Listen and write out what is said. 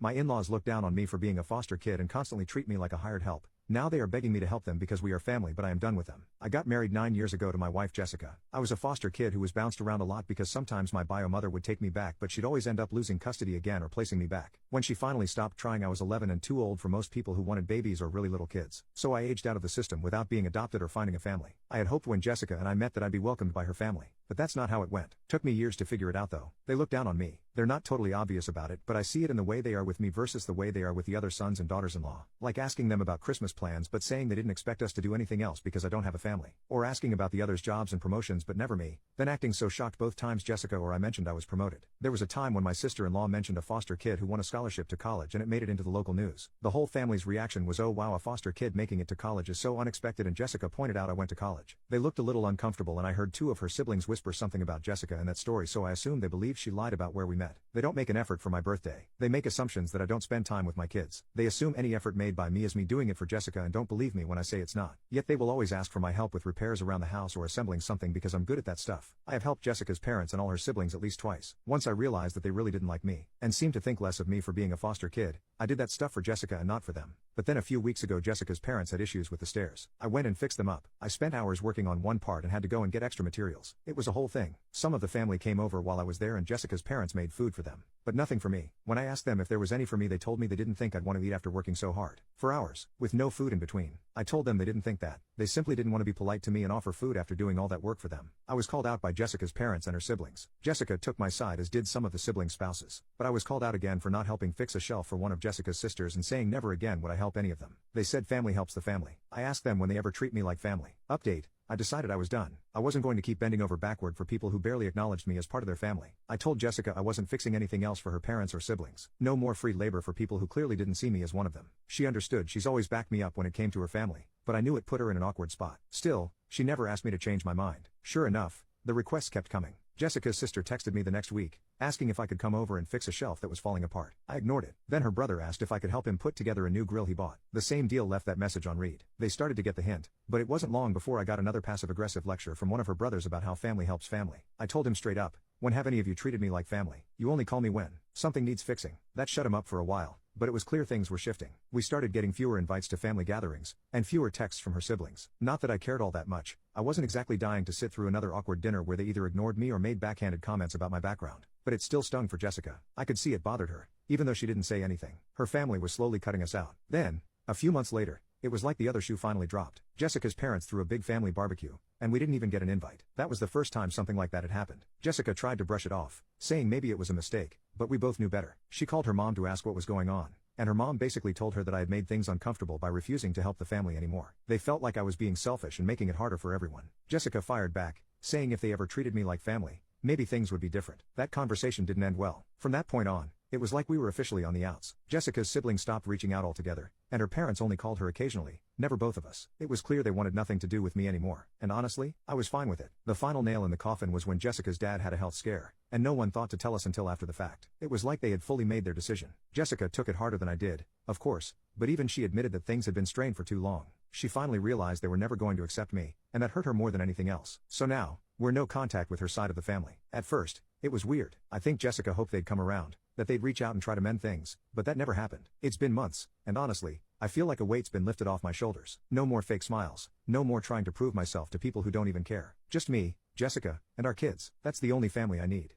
My in-laws look down on me for being a foster kid and constantly treat me like a hired help. Now they are begging me to help them because we are family, but I am done with them. I got married 9 years ago to my wife Jessica. I was a foster kid who was bounced around a lot because sometimes my bio mother would take me back, but she'd always end up losing custody again or placing me back. When she finally stopped trying, I was 11 and too old for most people who wanted babies or really little kids. So I aged out of the system without being adopted or finding a family. I had hoped when Jessica and I met that I'd be welcomed by her family. But that's not how it went. Took me years to figure it out though. They look down on me. They're not totally obvious about it, but I see it in the way they are with me versus the way they are with the other sons and daughters-in-law. Like asking them about Christmas plans but saying they didn't expect us to do anything else because I don't have a family. Or asking about the others' jobs and promotions but never me. Then acting so shocked both times Jessica or I mentioned I was promoted. There was a time when my sister-in-law mentioned a foster kid who won a scholarship to college and it made it into the local news. The whole family's reaction was, "Oh wow, a foster kid making it to college is so unexpected," and Jessica pointed out I went to college. They looked a little uncomfortable and I heard two of her siblings whisper something about Jessica in that story, so I assumed they believed she lied about where we met. They don't make an effort for my birthday. They make assumptions that I don't spend time with my kids. They assume any effort made by me is me doing it for Jessica and don't believe me when I say it's not. Yet they will always ask for my help with repairs around the house or assembling something because I'm good at that stuff. I have helped Jessica's parents and all her siblings at least twice. Once I realized that they really didn't like me and seemed to think less of me for being a foster kid, I did that stuff for Jessica and not for them. But then a few weeks ago Jessica's parents had issues with the stairs. I went and fixed them up. I spent hours working on one part and had to go and get extra materials. It was a whole thing. Some of the family came over while I was there and Jessica's parents made food for them. But nothing for me. When I asked them if there was any for me, they told me they didn't think I'd want to eat after working so hard. For hours, with no food in between. I told them they didn't think that. They simply didn't want to be polite to me and offer food after doing all that work for them. I was called out by Jessica's parents and her siblings. Jessica took my side as did some of the siblings' spouses. But I was called out again for not helping fix a shelf for one of Jessica's sisters and saying never again would I help any of them. They said family helps the family. I asked them when they ever treat me like family. Update. I decided I was done. I wasn't going to keep bending over backward for people who barely acknowledged me as part of their family. I told Jessica I wasn't fixing anything else for her parents or siblings. No more free labor for people who clearly didn't see me as one of them. She understood. She's always backed me up when it came to her family. But I knew it put her in an awkward spot. Still, she never asked me to change my mind. Sure enough, the requests kept coming. Jessica's sister texted me the next week, asking if I could come over and fix a shelf that was falling apart. I ignored it. Then her brother asked if I could help him put together a new grill he bought. The same deal left that message on read. They started to get the hint, but it wasn't long before I got another passive-aggressive lecture from one of her brothers about how family helps family. I told him straight up, "When have any of you treated me like family? You only call me when something needs fixing." That shut him up for a while. But it was clear things were shifting. We started getting fewer invites to family gatherings, and fewer texts from her siblings. Not that I cared all that much. I wasn't exactly dying to sit through another awkward dinner where they either ignored me or made backhanded comments about my background. But it still stung for Jessica. I could see it bothered her, even though she didn't say anything. Her family was slowly cutting us out. Then, a few months later, it was like the other shoe finally dropped. Jessica's parents threw a big family barbecue, and we didn't even get an invite. That was the first time something like that had happened. Jessica tried to brush it off, saying maybe it was a mistake, but we both knew better. She called her mom to ask what was going on, and her mom basically told her that I had made things uncomfortable by refusing to help the family anymore. They felt like I was being selfish and making it harder for everyone. Jessica fired back, saying if they ever treated me like family, maybe things would be different. That conversation didn't end well. From that point on, it was like we were officially on the outs. Jessica's siblings stopped reaching out altogether, and her parents only called her occasionally, never both of us. It was clear they wanted nothing to do with me anymore, and honestly, I was fine with it. The final nail in the coffin was when Jessica's dad had a health scare, and no one thought to tell us until after the fact. It was like they had fully made their decision. Jessica took it harder than I did, of course, but even she admitted that things had been strained for too long. She finally realized they were never going to accept me, and that hurt her more than anything else. So now, we're no contact with her side of the family. At first, it was weird. I think Jessica hoped they'd come around, that they'd reach out and try to mend things, but that never happened. It's been months, and honestly, I feel like a weight's been lifted off my shoulders. No more fake smiles, no more trying to prove myself to people who don't even care. Just me, Jessica, and our kids. That's the only family I need.